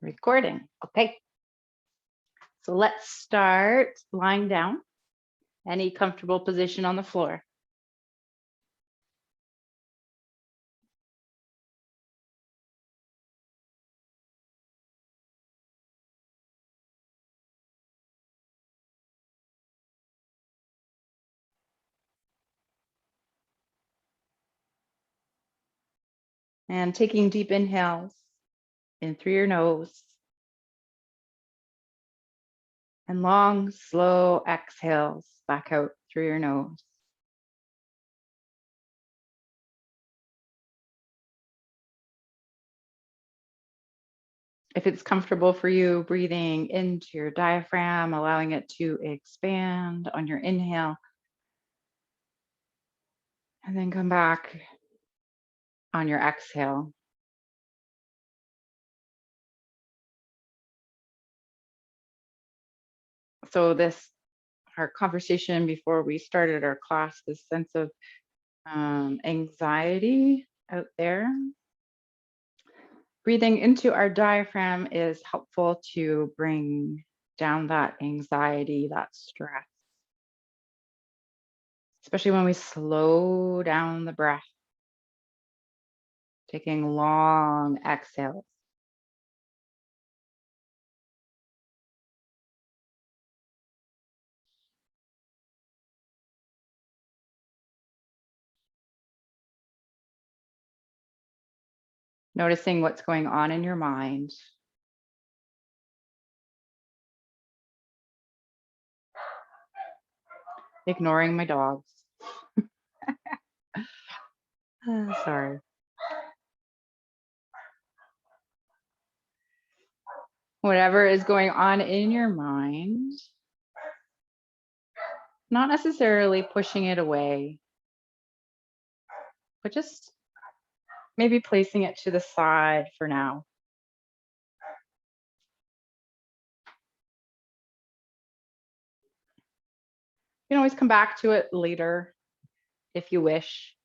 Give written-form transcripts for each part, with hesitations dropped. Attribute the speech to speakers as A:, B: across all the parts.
A: Recording. Okay. So let's start lying down. Any comfortable position on the floor. And taking deep inhales in through your nose. And long, slow exhales back out through your nose. If it's comfortable for you, breathing into your diaphragm, allowing it to expand on your inhale. And then come back on your exhale. So our conversation before we started our class, this sense of anxiety out there. Breathing into our diaphragm is helpful to bring down that anxiety, that stress, especially when we slow down the breath, taking long exhales. Noticing what's going on in your mind. Ignoring my dogs. Sorry. Whatever is going on in your mind, not necessarily pushing it away, but just maybe placing it to the side for now. You can always come back to it later if you wish.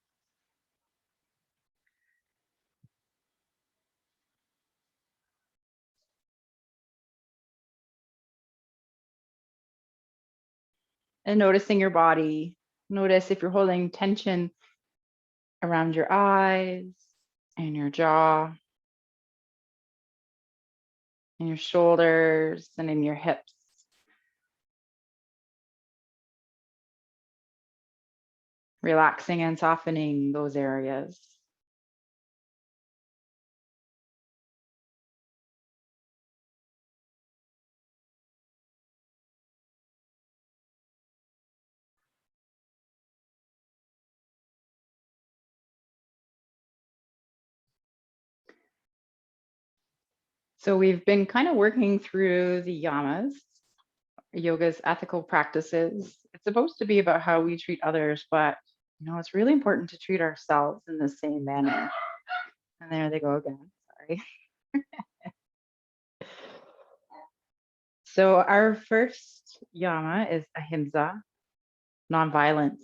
A: And noticing your body. Notice if you're holding tension around your eyes and your jaw and your shoulders and in your hips. Relaxing and softening those areas. So we've been kind of working through the yamas, yoga's ethical practices. It's supposed to be about how we treat others, but it's really important to treat ourselves in the same manner. And there they go again. Sorry. So our first yama is ahimsa, nonviolence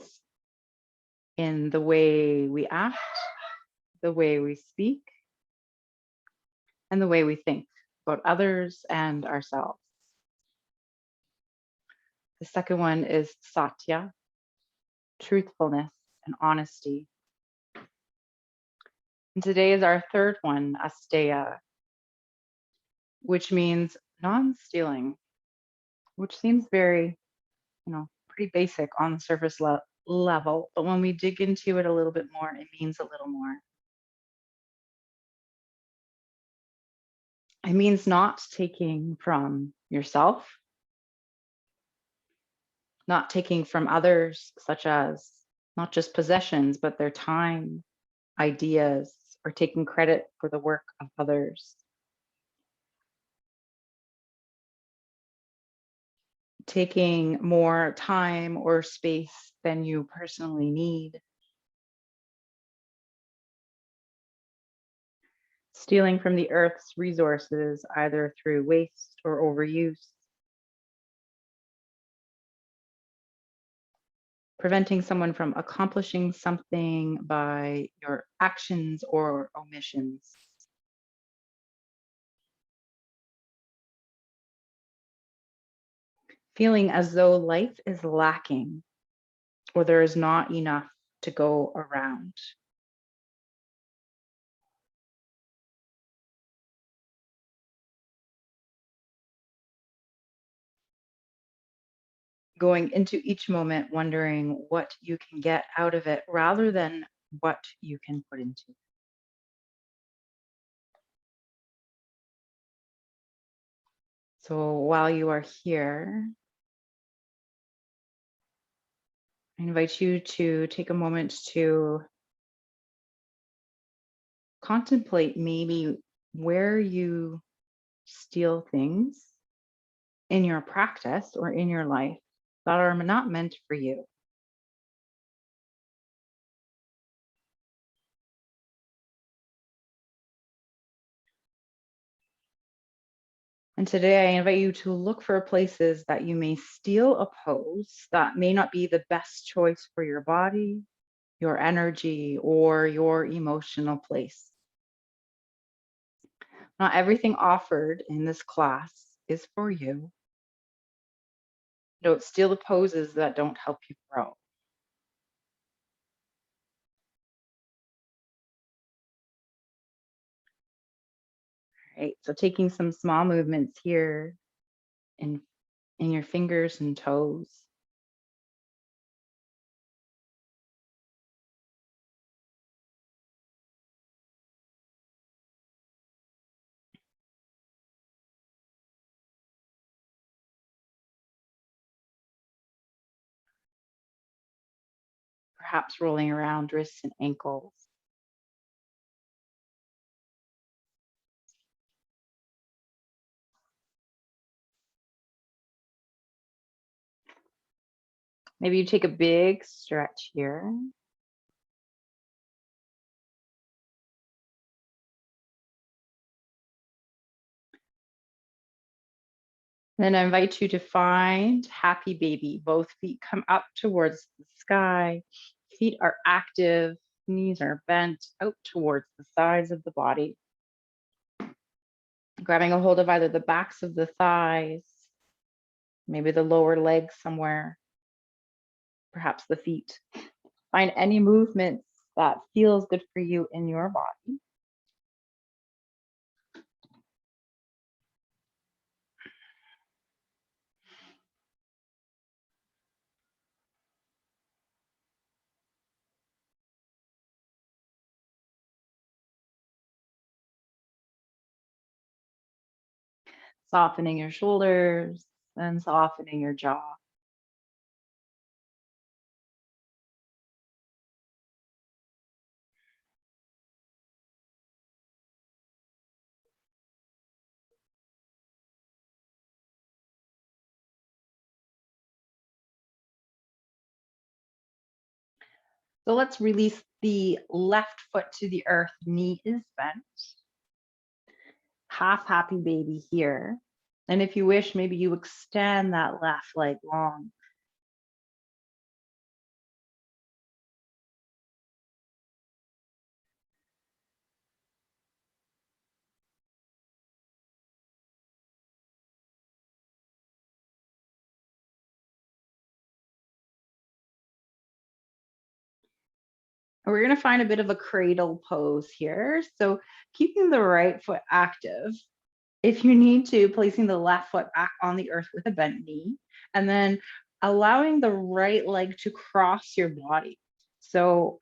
A: in the way we act, the way we speak, and the way we think about others and ourselves. The second one is satya, truthfulness and honesty. And today is our third one, Asteya, which means non-stealing, which seems very, pretty basic on the surface level. But when we dig into it a little bit more, it means a little more. It means not taking from yourself, not taking from others, such as not just possessions, but their time, ideas, or taking credit for the work of others. Taking more time or space than you personally need. Stealing from the earth's resources, either through waste or overuse. Preventing someone from accomplishing something by your actions or omissions. feeling as though life is lacking or there is not enough to go around. Going into each moment wondering what you can get out of it rather than what you can put into it. So while you are here, I invite you to take a moment to contemplate maybe where you steal things in your practice or in your life that are not meant for you. And today I invite you to look for places that you may steal a pose that may not be the best choice for your body, your energy, or your emotional place. Not everything offered in this class is for you. Don't steal the poses that don't help you grow. Right? So taking some small movements here in your fingers and toes. Perhaps rolling around wrists and ankles. Maybe you take a big stretch here. Then I invite you to find happy baby. Both feet come up towards the sky. Feet are active, knees are bent out towards the sides of the body. Grabbing a hold of either the backs of the thighs, maybe the lower legs somewhere, perhaps the feet. Find any movements that feels good for you in your body. Softening your shoulders and softening your jaw. So let's release the left foot to the earth. Knee is bent. Half happy baby here. And if you wish, maybe you extend that left leg long. And we're going to find a bit of a cradle pose here. So keeping the right foot active. If you need to, placing the left foot back on the earth with a bent knee, and then allowing the right leg to cross your body. So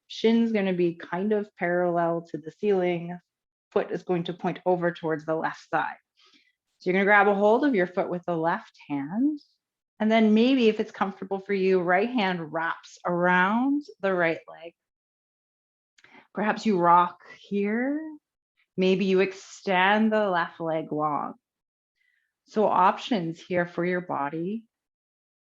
A: shin's going to be kind of parallel to the ceiling. Foot is going to point over towards the left side. So you're going to grab a hold of your foot with the left hand. And then maybe if it's comfortable for you, right hand wraps around the right leg. Perhaps you rock here. Maybe you extend the left leg long. So options here for your body.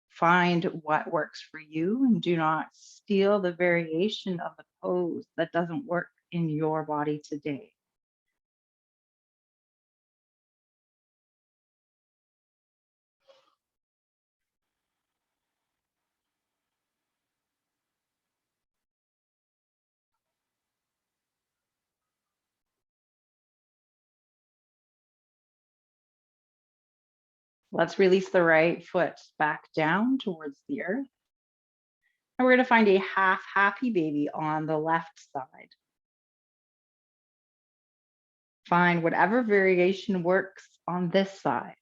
A: Find what works for you and do not steal the variation of the pose that doesn't work in your body today. Let's release the right foot back down towards the earth. And we're going to find a half happy baby on the left side. Find whatever variation works on this side.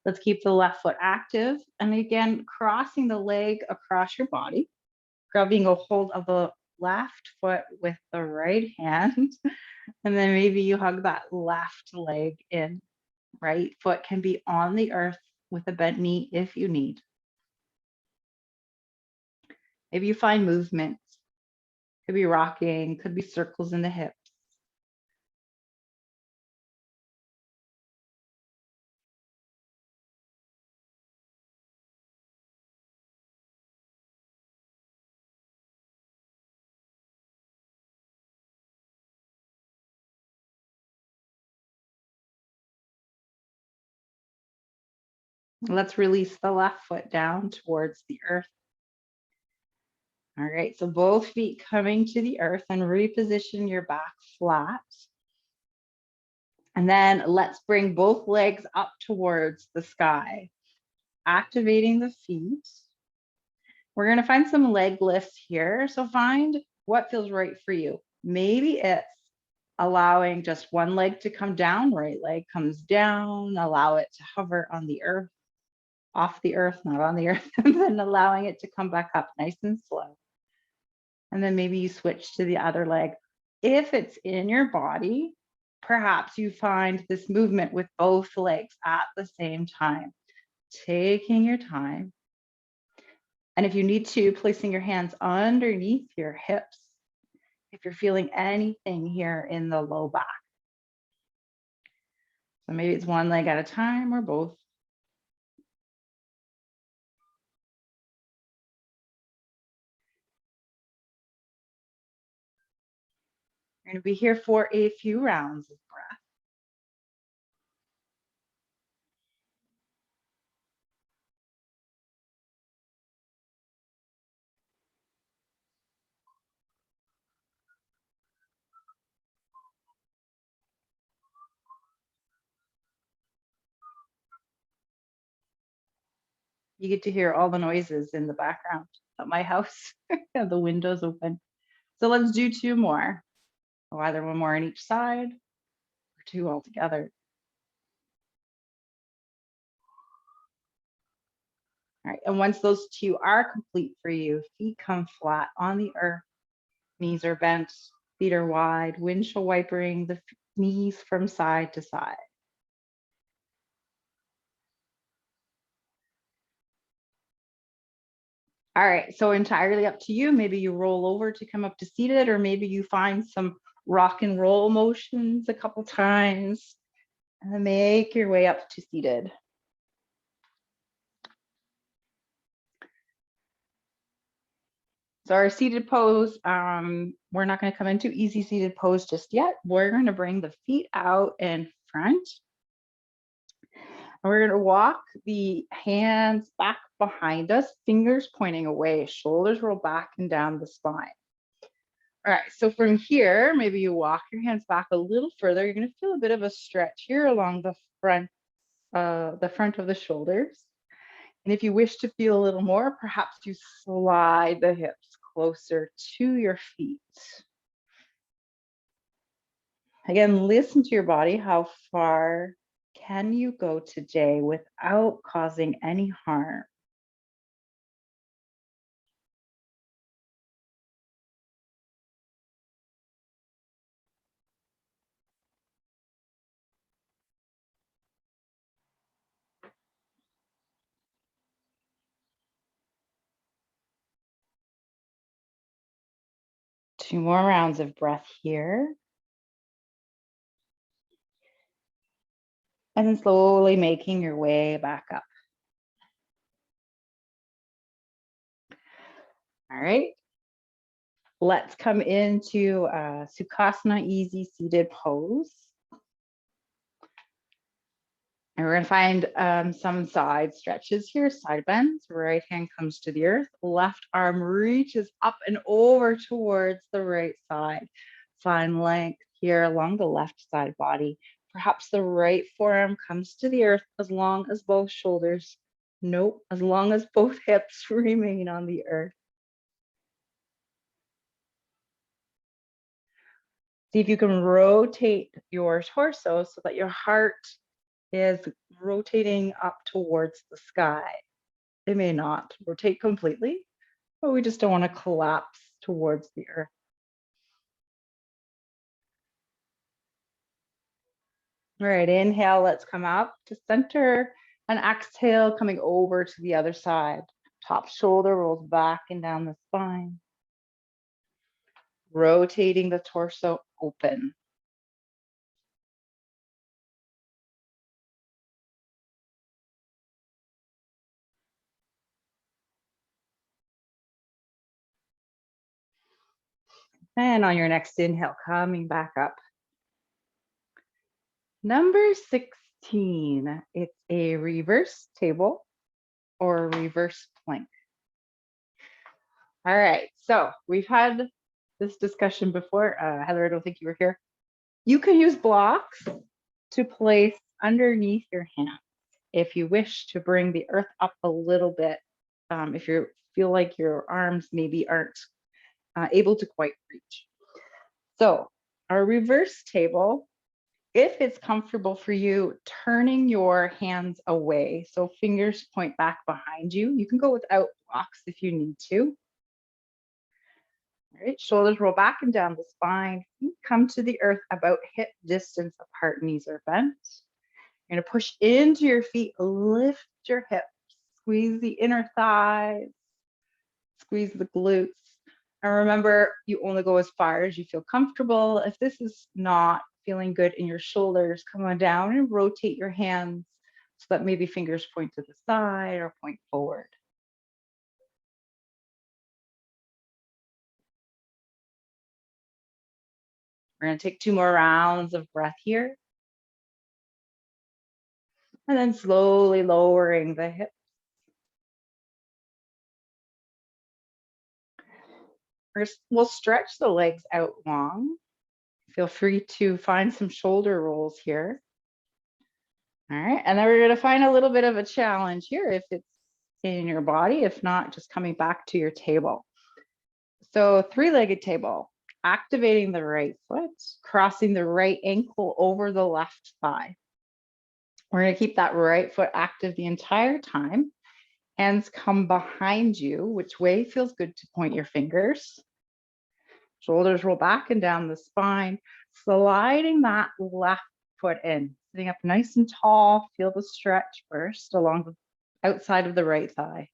A: Let's keep the left foot active. And again, crossing the leg across your body, grabbing a hold of the left foot with the right hand. And then maybe you hug that left leg in. Right foot can be on the earth with a bent knee if you need. Maybe you find movement. Could be rocking, could be circles in the hips. Let's release the left foot down towards the earth. All right, so both feet coming to the earth and reposition your back flat. And then let's bring both legs up towards the sky, activating the feet. We're going to find some leg lifts here. So find what feels right for you. Maybe it's allowing just one leg to come down, right leg comes down, allow it to hover on the earth, off the earth, not on the earth, and then allowing it to come back up nice and slow. And then maybe you switch to the other leg. If it's in your body, perhaps you find this movement with both legs at the same time, taking your time. And if you need to, placing your hands underneath your hips, if you're feeling anything here in the low back. So maybe it's one leg at a time or both. You're going to be here for a few rounds of breath. You get to hear all the noises in the background at my house. Have the windows open. So let's do two more. Or either one more on each side or two all together. All right, and once those two are complete for you, feet come flat on the earth, knees are bent, feet are wide, windshield wipering the knees from side to side. All right, so entirely up to you. Maybe you roll over to come up to seated, or maybe you find some rock and roll motions a couple times, and then make your way up to seated. So our seated pose, we're not going to come into easy seated pose just yet. We're going to bring the feet out in front. And we're going to walk the hands back behind us, fingers pointing away, shoulders roll back and down the spine. All right, so from here, maybe you walk your hands back a little further. You're going to feel a bit of a stretch here along the front of the shoulders. And if you wish to feel a little more, perhaps you slide the hips closer to your feet. Again, listen to your body. How far can you go today without causing any harm? Two more rounds of breath here. And then slowly making your way back up. All right. Let's come into Sukhasana, easy seated pose. And we're going to find some side stretches here, side bends. Right hand comes to the earth, left arm reaches up and over towards the right side. Find length here along the left side body. Perhaps the right forearm comes to the earth as long as both shoulders, nope, as long as both hips remain on the earth. See if you can rotate your torso so that your heart is rotating up towards the sky. It may not rotate completely, but we just don't want to collapse towards the earth. All right, inhale, let's come up to center, and exhale, coming over to the other side. Top shoulder rolls back and down the spine. Rotating the torso open. And on your next inhale, coming back up. Number 16, it's a reverse table or reverse plank. All right, so we've had this discussion before. Heather, I don't think you were here. You can use blocks to place underneath your hand if you wish to bring the earth up a little bit. If you feel like your arms maybe aren't able to quite reach. So our reverse table, if it's comfortable for you, turning your hands away. So fingers point back behind you. You can go without blocks if you need to. All right, shoulders roll back and down the spine. Feet come to the earth about hip distance apart, knees are bent. You're gonna push into your feet, lift your hips, squeeze the inner thighs, squeeze the glutes. And remember, you only go as far as you feel comfortable. If this is not feeling good in your shoulders, come on down and rotate your hands so that maybe fingers point to the side or point forward. We're gonna take 2 more rounds of breath here. And then slowly lowering the hips. First, we'll stretch the legs out long. Feel free to find some shoulder rolls here. All right, and then we're going to find a little bit of a challenge here if it's in your body. If not, just coming back to your table. So 3-legged table, activating the right foot, crossing the right ankle over the left thigh. We're going to keep that right foot active the entire time. Hands come behind you. Which way feels good to point your fingers? Shoulders roll back and down the spine, sliding that left foot in, sitting up nice and tall. Feel the stretch first along the outside of the right thigh.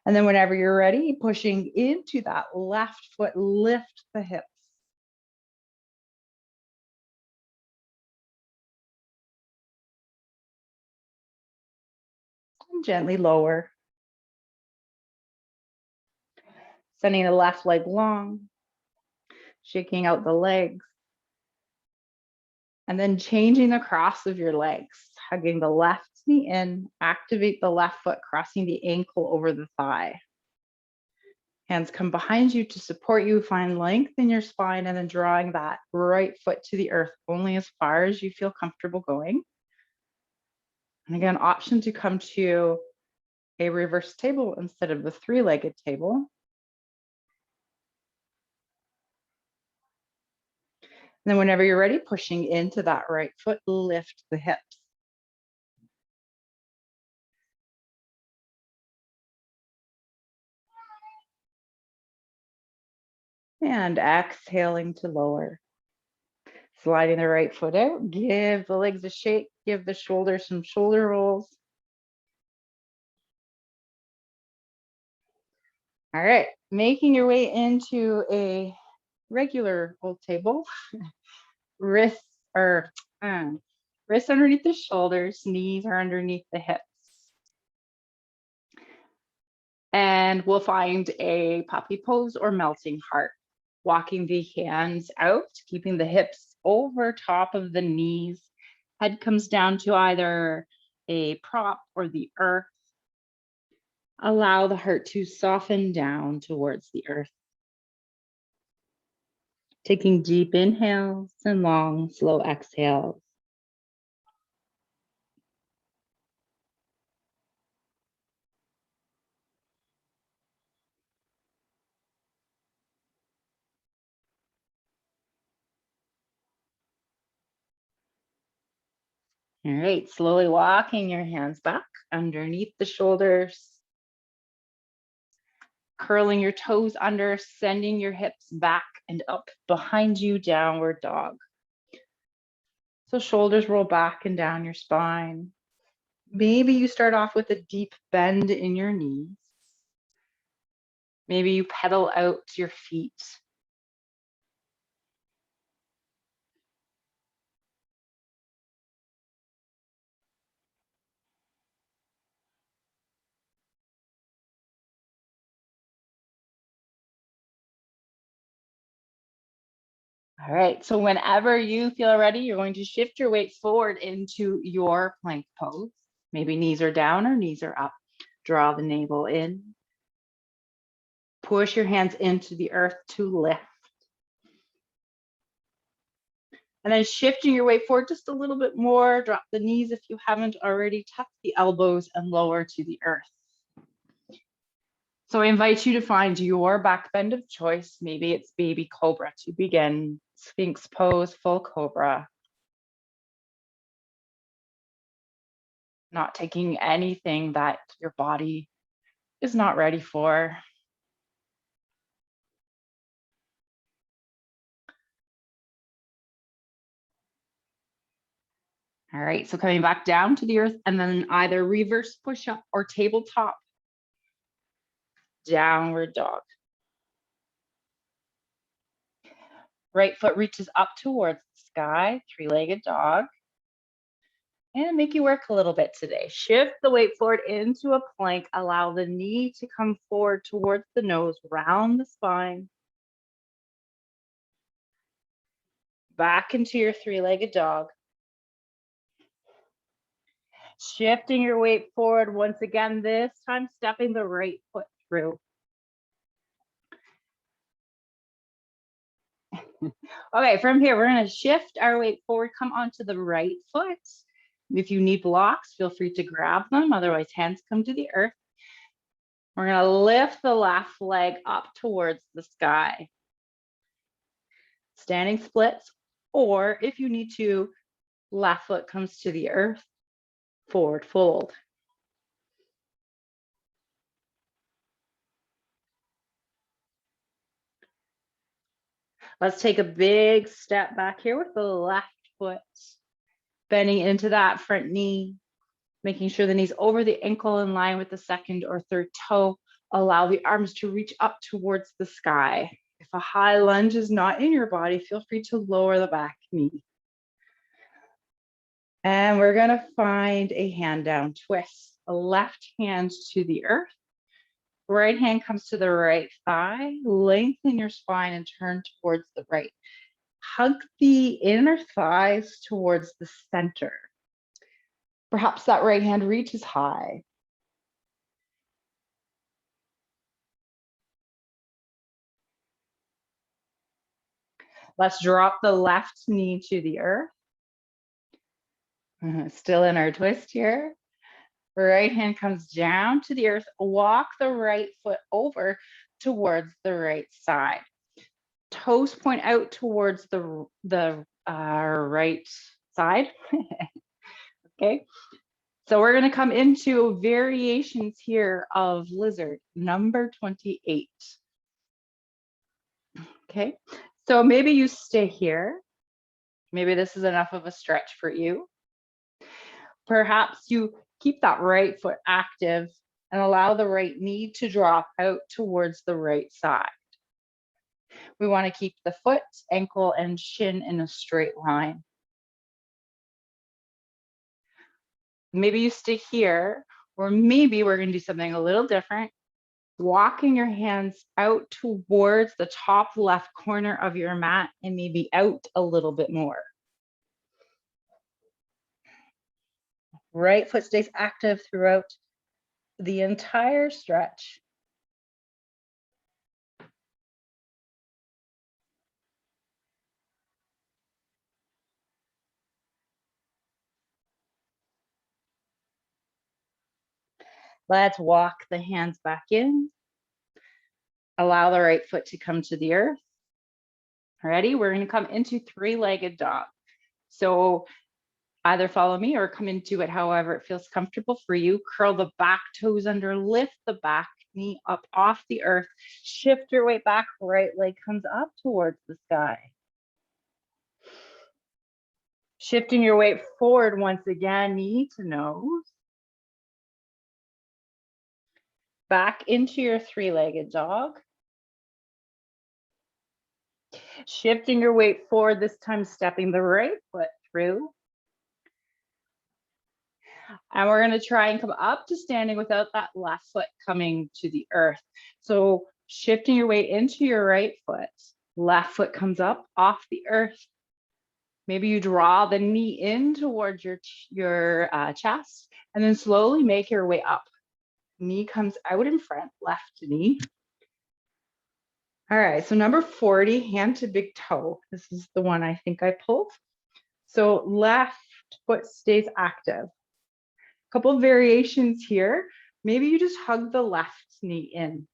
A: And then whenever you're ready, pushing into that left foot, lift the hips. And gently lower. Sending the left leg long, shaking out the legs. And then changing the cross of your legs, hugging the left knee in, activate the left foot, crossing the ankle over the thigh. Hands come behind you to support you, find length in your spine, and then drawing that right foot to the earth, only as far as you feel comfortable going. And again, option to come to a reverse table instead of the 3-legged table. And then whenever you're ready, pushing into that right foot, lift the hips. And exhaling to lower. Sliding the right foot out, give the legs a shake, give the shoulders some shoulder rolls. All right, making your way into a regular old table. Wrists are wrists underneath the shoulders, knees are underneath the hips. And we'll find a puppy pose or melting heart. Walking the hands out, keeping the hips over top of the knees. Head comes down to either a prop or the earth. Allow the heart to soften down towards the earth. Taking deep inhales and long, slow exhales. All right, slowly walking your hands back underneath the shoulders. Curling your toes under, sending your hips back and up behind you, downward dog. So shoulders roll back and down your spine. Maybe you start off with a deep bend in your knees. Maybe you pedal out your feet. All right, so whenever you feel ready, you're going to shift your weight forward into your plank pose. Maybe knees are down or knees are up. Draw the navel in. Push your hands into the earth to lift. And then shifting your weight forward just a little bit more. Drop the knees if you haven't already. Tuck the elbows and lower to the earth. So I invite you to find your back bend of choice. Maybe it's baby cobra to begin. Sphinx pose, full cobra. Not taking anything that your body is not ready for. All right, so coming back down to the earth and then either reverse push-up or tabletop. Downward dog. Right foot reaches up towards the sky, three-legged dog. And make you work a little bit today. Shift the weight forward into a plank. Allow the knee to come forward towards the nose, round the spine. Back into your three-legged dog. Shifting your weight forward once again, this time stepping the right foot through. Okay, from here, we're going to shift our weight forward, come onto the right foot. If you need blocks, feel free to grab them. Otherwise, hands come to the earth. We're going to lift the left leg up towards the sky. Standing splits, or if you need to, left foot comes to the earth, forward fold. Let's take a big step back here with the left foot, bending into that front knee, making sure the knee's over the ankle in line with the second or third toe. Allow the arms to reach up towards the sky. If a high lunge is not in your body, feel free to lower the back knee. And we're going to find a hand down twist. A left hand to the earth. Right hand comes to the right thigh. Lengthen your spine and turn towards the right. Hug the inner thighs towards the center. Perhaps that right hand reaches high. Let's drop the left knee to the earth. Still in our twist here. Right hand comes down to the earth. Walk the right foot over towards the right side. Toes point out towards the right side. Okay. So we're going to come into variations here of lizard, number 28. Okay. So maybe you stay here. Maybe this is enough of a stretch for you. Perhaps you keep that right foot active and allow the right knee to drop out towards the right side. We want to keep the foot, ankle, and shin in a straight line. Maybe you stay here, or maybe we're going to do something a little different. Walking your hands out towards the top left corner of your mat and maybe out a little bit more. Right foot stays active throughout the entire stretch. Let's walk the hands back in. Allow the right foot to come to the earth. Ready? We're going to come into three-legged dog. So either follow me or come into it however it feels comfortable for you. Curl the back toes under, lift the back knee up off the earth. Shift your weight back, right leg comes up towards the sky. Shifting your weight forward once again, knee to nose. Back into your three-legged dog. Shifting your weight forward, this time stepping the right foot through. And we're going to try and come up to standing without that left foot coming to the earth. So shifting your weight into your right foot, left foot comes up off the earth. Maybe you draw the knee in towards your chest and then slowly make your way up. Knee comes out in front, left knee. All right, so number 40, hand to big toe. This is the one I think I pulled. So left foot stays active. Couple of variations here. Maybe you just hug the left knee in.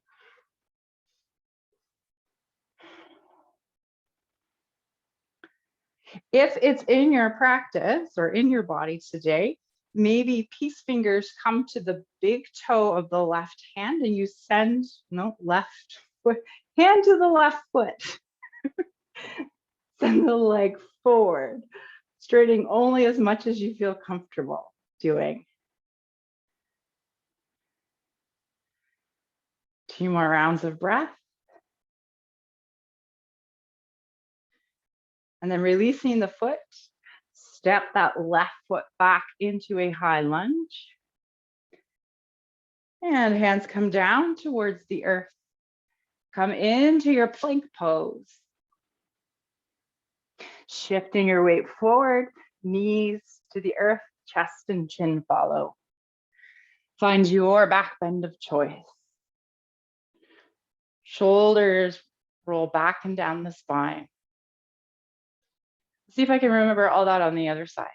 A: If it's in your practice or in your body today, maybe peace fingers come to the big toe of the left hand and you send, left foot, hand to the left foot. Send the leg forward, straightening only as much as you feel comfortable doing. 2 more rounds of breath. And then releasing the foot, step that left foot back into a high lunge. And hands come down towards the earth. Come into your plank pose. Shifting your weight forward, knees to the earth, chest and chin follow. Find your back bend of choice. Shoulders roll back and down the spine. See if I can remember all that on the other side.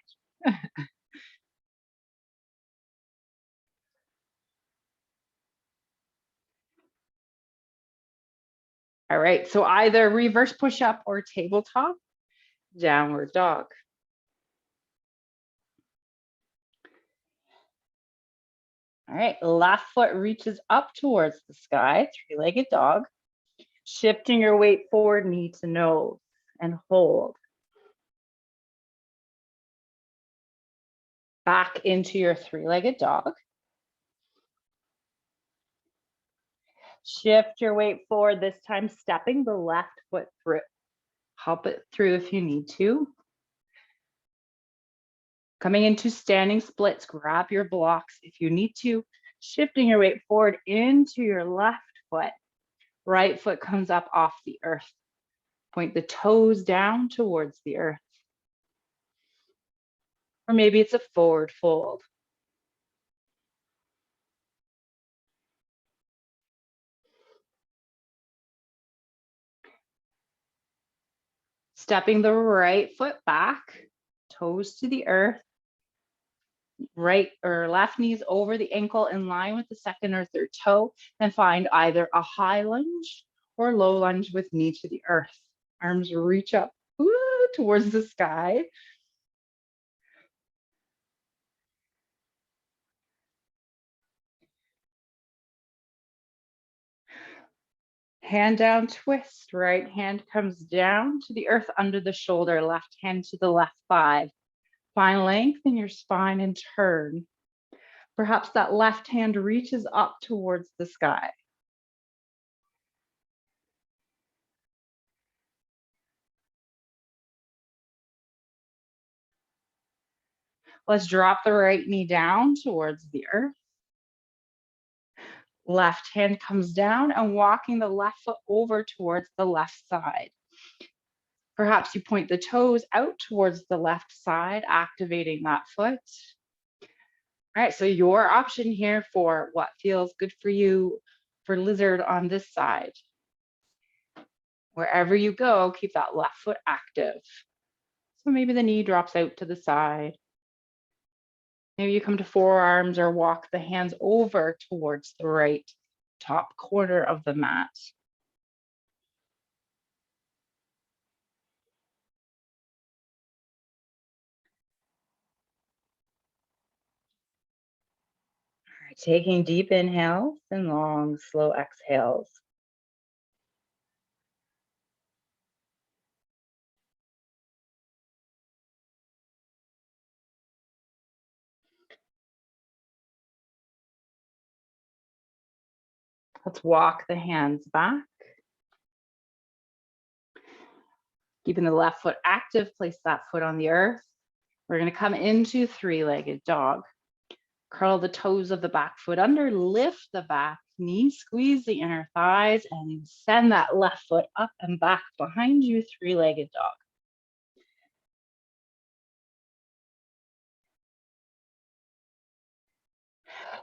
A: All right, so either reverse push-up or tabletop, downward dog. All right, left foot reaches up towards the sky, three-legged dog. Shifting your weight forward, knee to nose, and hold. Back into your three-legged dog. Shift your weight forward, this time stepping the left foot through. Hop it through if you need to. Coming into standing splits, grab your blocks if you need to. Shifting your weight forward into your left foot. Right foot comes up off the earth. Point the toes down towards the earth. Or maybe it's a forward fold. Stepping the right foot back, toes to the earth. Right or left knees over the ankle in line with the second or third toe. Then find either a high lunge or low lunge with knee to the earth. Arms reach up towards the sky. Hand down twist, right hand comes down to the earth under the shoulder, left hand to the left thigh. Find length in your spine and turn. Perhaps that left hand reaches up towards the sky. Let's drop the right knee down towards the earth. Left hand comes down and walking the left foot over towards the left side. Perhaps you point the toes out towards the left side, activating that foot. All right, so your option here for what feels good for you for lizard on this side. Wherever you go, keep that left foot active. So maybe the knee drops out to the side. Maybe you come to forearms or walk the hands over towards the right top corner of the mat. All right, taking deep inhales and long, slow exhales. Let's walk the hands back. Keeping the left foot active, place that foot on the earth. We're going to come into three-legged dog. Curl the toes of the back foot under, lift the back knee, squeeze the inner thighs, and send that left foot up and back behind you, three-legged dog.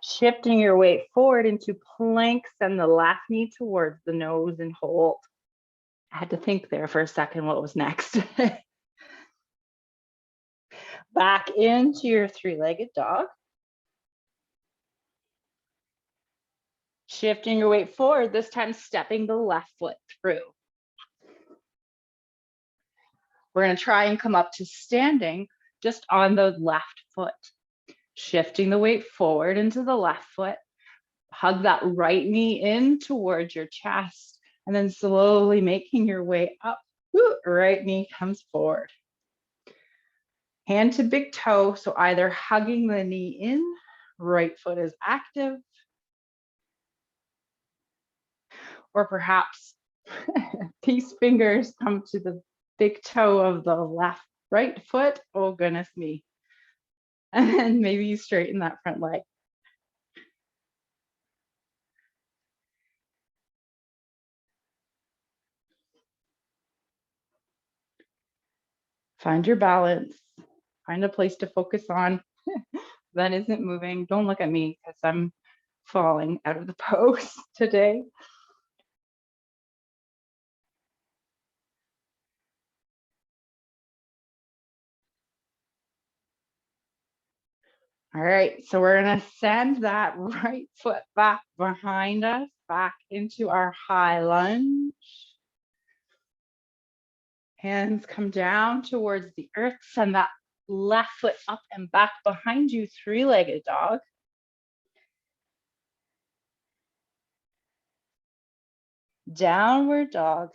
A: Shifting your weight forward into plank, send the left knee towards the nose and hold. I had to think there for a second what was next. Back into your three-legged dog. Shifting your weight forward, this time stepping the left foot through. We're going to try and come up to standing just on the left foot. Shifting the weight forward into the left foot. Hug that right knee in towards your chest, and then slowly making your way up. Right knee comes forward. Hand to big toe, so either hugging the knee in, right foot is active, or perhaps peace fingers come to the big toe of the right foot. Oh, goodness me. And maybe you straighten that front leg. Find your balance. Find a place to focus on that isn't moving. Don't look at me because I'm falling out of the pose today. All right, so we're gonna send that right foot back behind us, back into our high lunge. Hands come down towards the earth, send that left foot up and back behind you, three-legged dog. Downward dog.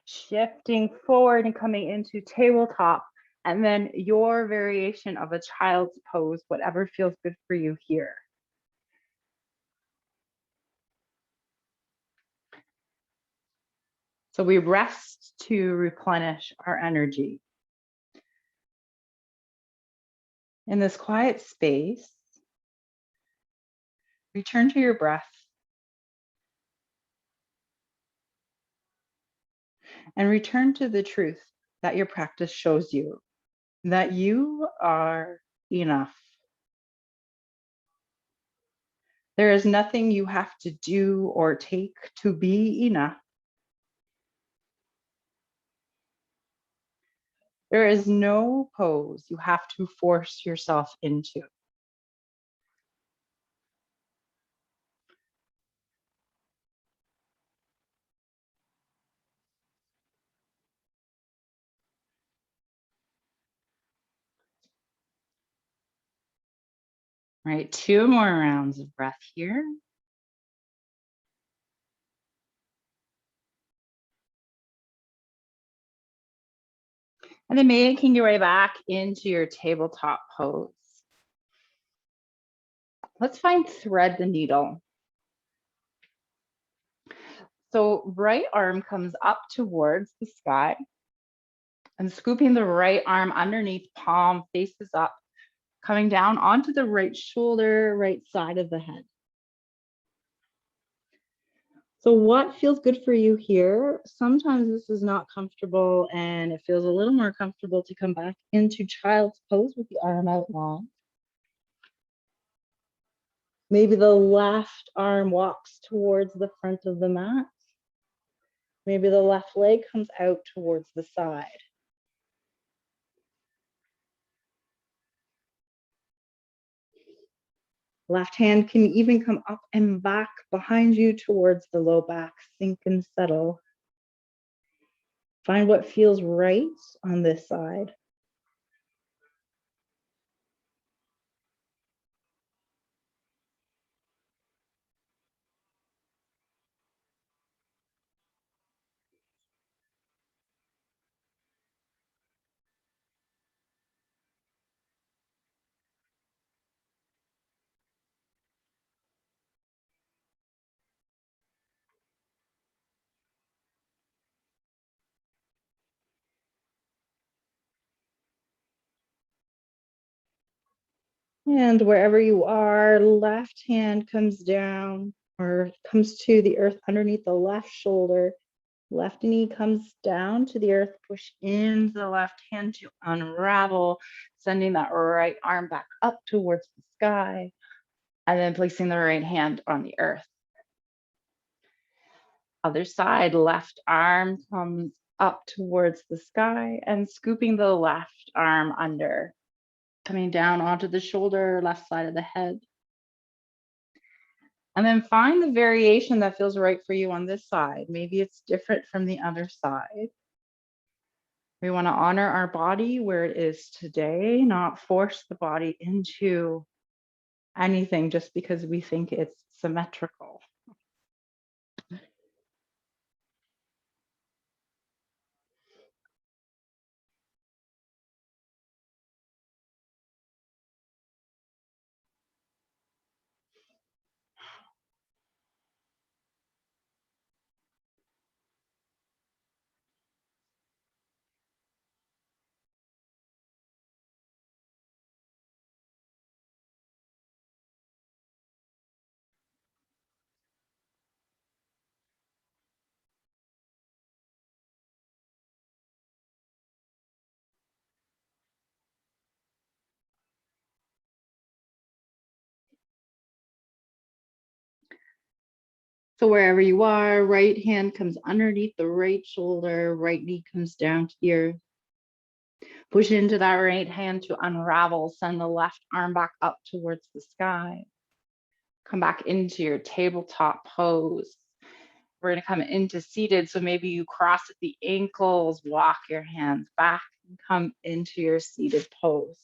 A: Shifting forward and coming into tabletop, and then your variation of a child's pose, whatever feels good for you here. So we rest to replenish our energy. In this quiet space, return to your breath and return to the truth that your practice shows you, that you are enough. There is nothing you have to do or take to be enough. There is no pose you have to force yourself into. All right, 2 more rounds of breath here. And then making your way back into your tabletop pose. Let's find thread the needle. So right arm comes up towards the sky and scooping the right arm underneath, palm faces up, coming down onto the right shoulder, right side of the head. So what feels good for you here? Sometimes this is not comfortable and it feels a little more comfortable to come back into child's pose with the arm out long. Maybe the left arm walks towards the front of the mat. Maybe the left leg comes out towards the side. Left hand can even come up and back behind you towards the low back. Sink and settle. Find what feels right on this side. And wherever you are, left hand comes down or comes to the earth underneath the left shoulder. Left knee comes down to the earth, push into the left hand to unravel, sending that right arm back up towards the sky, and then placing the right hand on the earth. Other side, left arm comes up towards the sky and scooping the left arm under, coming down onto the shoulder, left side of the head. And then find the variation that feels right for you on this side. Maybe it's different from the other side. We want to honor our body where it is today, not force the body into anything just because we think it's symmetrical. So wherever you are, right hand comes underneath the right shoulder, right knee comes down to the earth. Push into that right hand to unravel, send the left arm back up towards the sky. Come back into your tabletop pose. We're going to come into seated. So maybe you cross at the ankles, walk your hands back and come into your seated pose.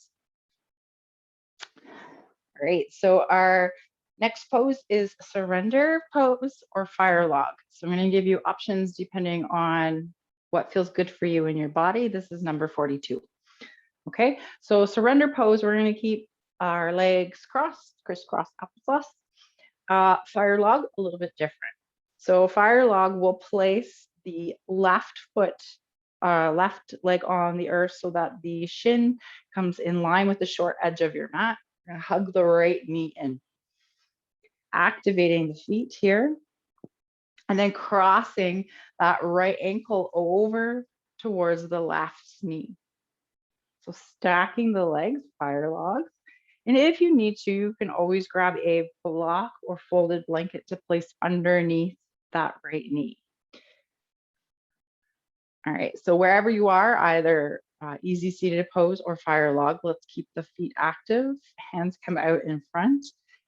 A: Great. So our next pose is surrender pose or fire log. So I'm going to give you options depending on what feels good for you in your body. This is number 42. Okay, so surrender pose, we're going to keep our legs crossed, crisscross applesauce. Fire log, a little bit different. So fire log will place the left foot, left leg on the earth so that the shin comes in line with the short edge of your mat. You're gonna hug the right knee in. Activating the feet here. And then crossing that right ankle over towards the left knee. So stacking the legs, fire logs. And if you need to, you can always grab a block or folded blanket to place underneath that right knee. All right, so wherever you are, either easy seated pose or fire log, let's keep the feet active. Hands come out in front.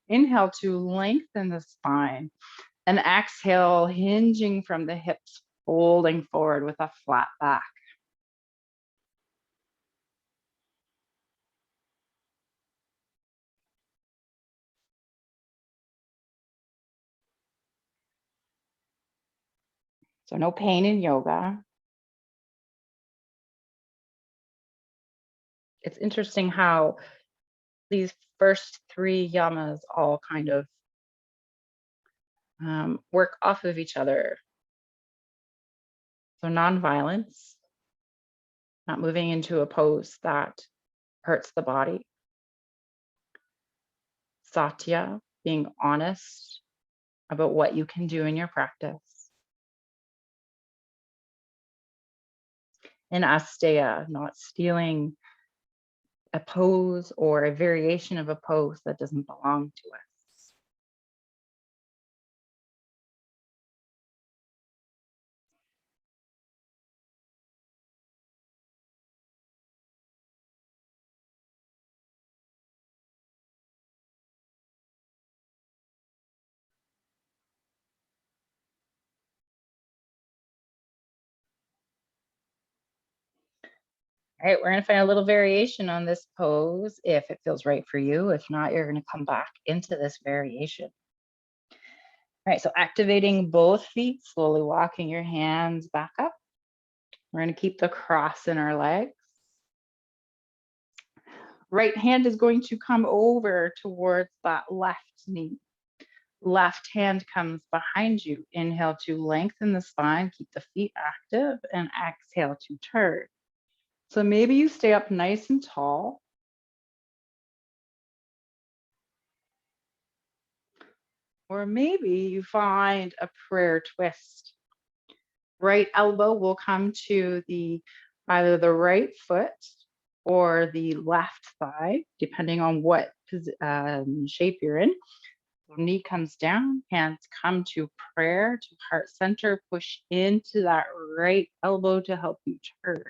A: Inhale to lengthen the spine. And exhale, hinging from the hips, folding forward with a flat back. So no pain in yoga. It's interesting how these first three yamas all kind of work off of each other. So non-violence, not moving into a pose that hurts the body. Satya, being honest about what you can do in your practice. And Asteya, not stealing a pose or a variation of a pose that doesn't belong to us. All right, we're going to find a little variation on this pose if it feels right for you. If not, you're going to come back into this variation. All right, so activating both feet, slowly walking your hands back up. We're going to keep the cross in our legs. Right hand is going to come over towards that left knee. Left hand comes behind you. Inhale to lengthen the spine, keep the feet active, and exhale to turn. So maybe you stay up nice and tall. Or maybe you find a prayer twist. Right elbow will come to either the right foot or the left thigh, depending on what shape you're in. So knee comes down, hands come to prayer, to heart center, push into that right elbow to help you turn.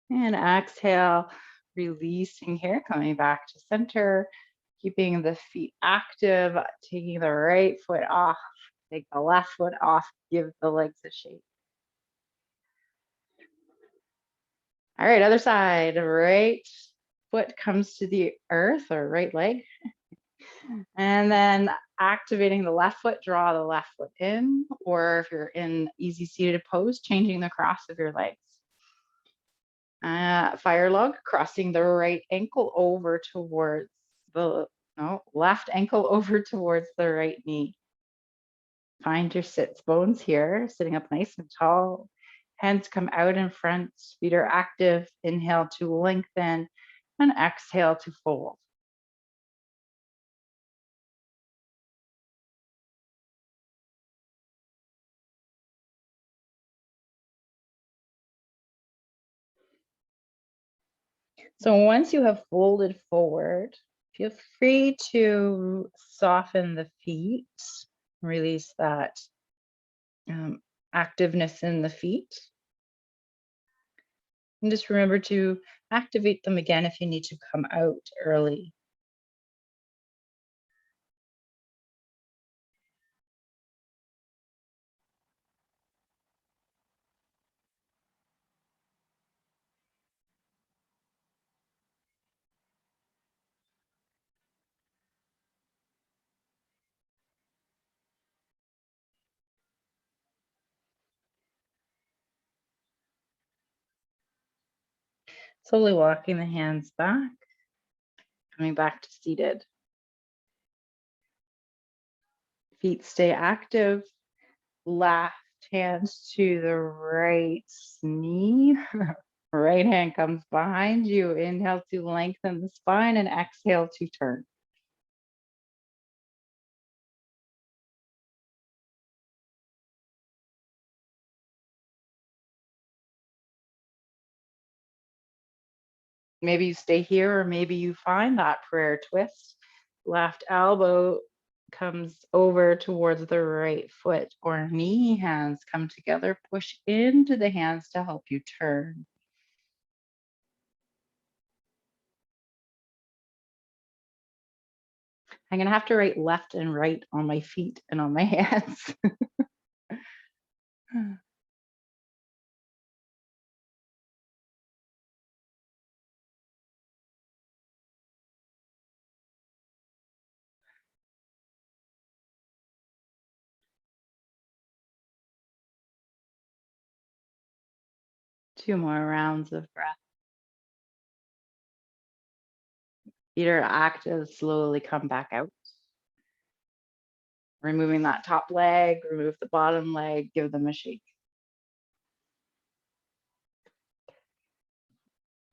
A: And exhale, releasing here, coming back to center, keeping the feet active, taking the right foot off, take the left foot off, give the legs a shake. All right, other side, right foot comes to the earth or right leg. And then activating the left foot, draw the left foot in, or if you're in easy seated pose, changing the cross of your legs. Fire log, crossing the right ankle over towards the left ankle over towards the right knee. Find your sits bones here, sitting up nice and tall. Hands come out in front, feet are active. Inhale to lengthen and exhale to fold. So once you have folded forward, feel free to soften the feet, release that activeness in the feet. And just remember to activate them again if you need to come out early. Slowly walking the hands back, coming back to seated. Feet stay active. Left hands to the right knee. Right hand comes behind you. Inhale to lengthen the spine and exhale to turn. Maybe you stay here or maybe you find that prayer twist. Left elbow comes over towards the right foot or knee, hands come together, push into the hands to help you turn. I'm gonna have to write left and right on my feet and on my hands. 2 more rounds of breath. Feet are active, slowly come back out. Removing that top leg, remove the bottom leg, give them a shake.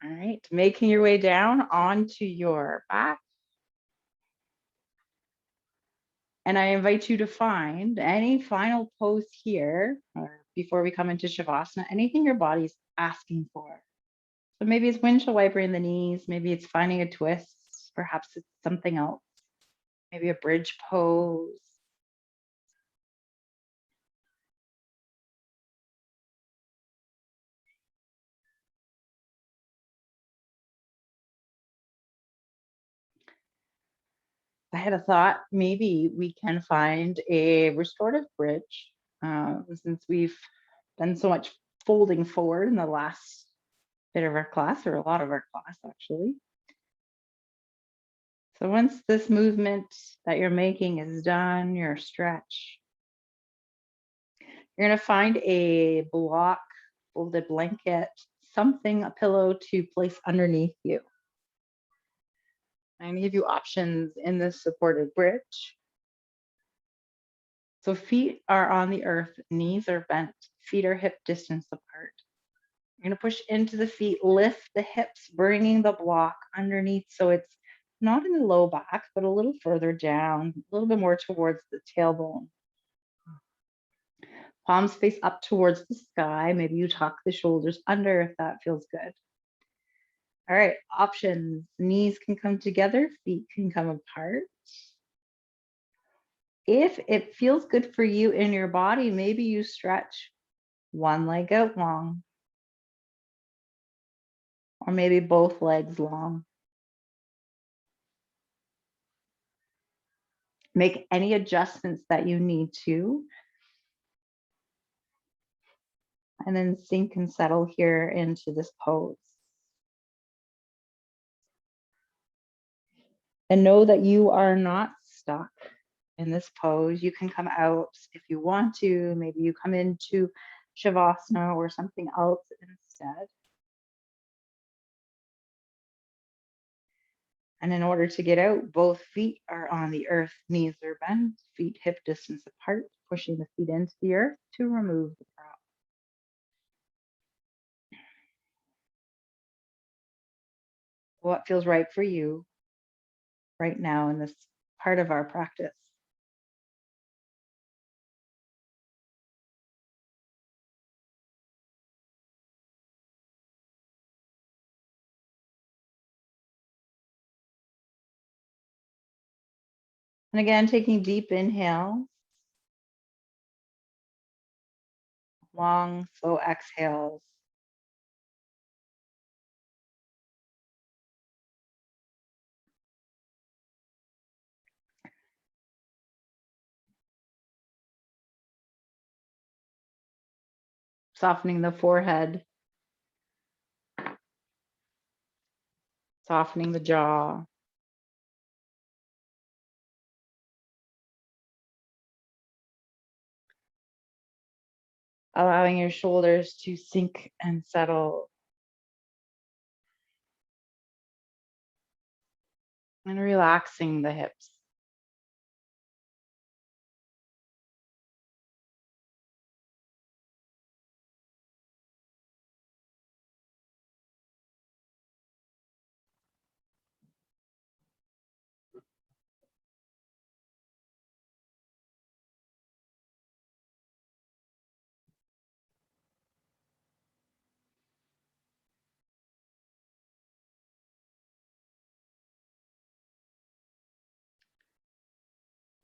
A: All right, making your way down onto your back. And I invite you to find any final pose here, or before we come into Shavasana, anything your body's asking for. So maybe it's windshield wipering the knees, maybe it's finding a twist, perhaps it's something else, maybe a bridge pose. I had a thought, maybe we can find a restorative bridge since we've done so much folding forward in the last bit of our class, or a lot of our class actually. So once this movement that you're making is done, your stretch, you're going to find a block, folded blanket, something, a pillow to place underneath you. I'm going to give you options in this supported bridge. So feet are on the earth, knees are bent, feet are hip distance apart. You're going to push into the feet, lift the hips, bringing the block underneath. So it's not in the low back, but a little further down, a little bit more towards the tailbone. Palms face up towards the sky. Maybe you tuck the shoulders under if that feels good. All right, options. Knees can come together, feet can come apart. If it feels good for you in your body, maybe you stretch one leg out long, or maybe both legs long. Make any adjustments that you need to, and then sink and settle here into this pose. And know that you are not stuck in this pose. You can come out if you want to. Maybe you come into Shavasana or something else instead. And in order to get out, both feet are on the earth, knees are bent, feet hip distance apart, pushing the feet into the earth to remove the prop. What feels right for you right now in this part of our practice? And again, taking deep inhale, long, slow exhales. Softening the forehead, softening the jaw. Allowing your shoulders to sink and settle. And relaxing the hips.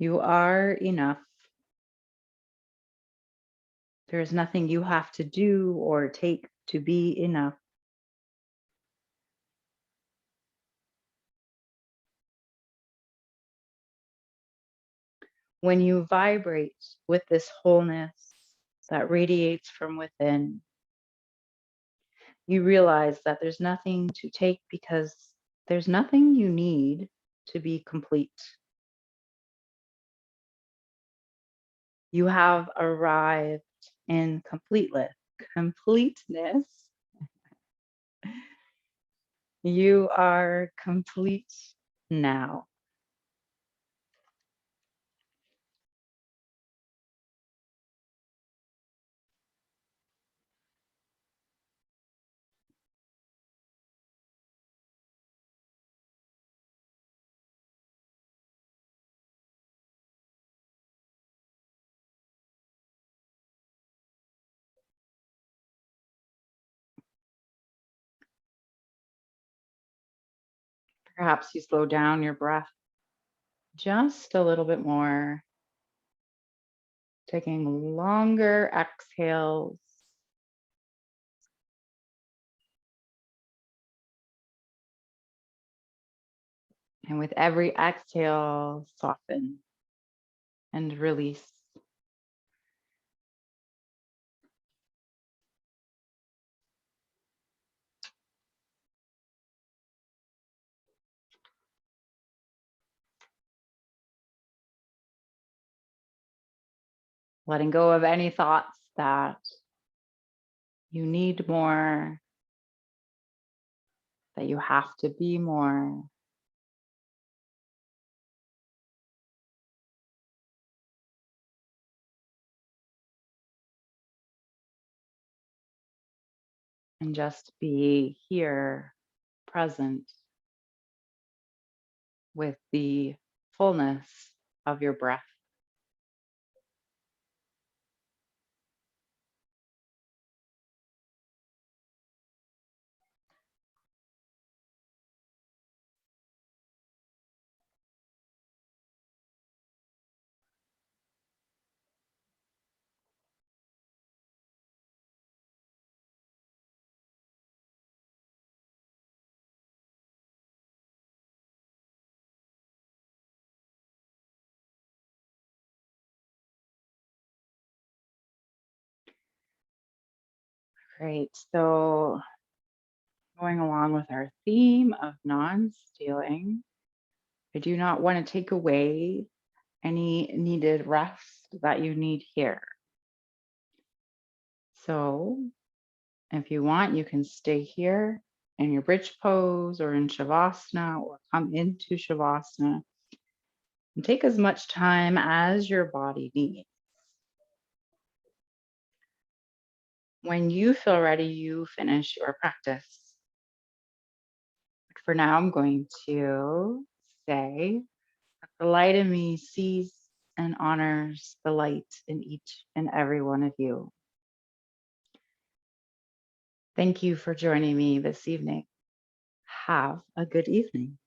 A: You are enough. There is nothing you have to do or take to be enough. When you vibrate with this wholeness that radiates from within, you realize that there's nothing to take because there's nothing you need to be complete. You have arrived in completeness. You are complete now. Perhaps you slow down your breath just a little bit more, taking longer exhales. And with every exhale, soften and release. Letting go of any thoughts that you need more, that you have to be more. And just be here, present with the fullness of your breath. Great. So, going along with our theme of non stealing, I do not want to take away any needed rest that you need here. So, if you want, you can stay here in your bridge pose or in Shavasana or come into Shavasana and take as much time as your body needs. When you feel ready, you finish your practice. But for now, I'm going to say that the light in me sees and honors the light in each and every one of you. Thank you for joining me this evening. Have a good evening.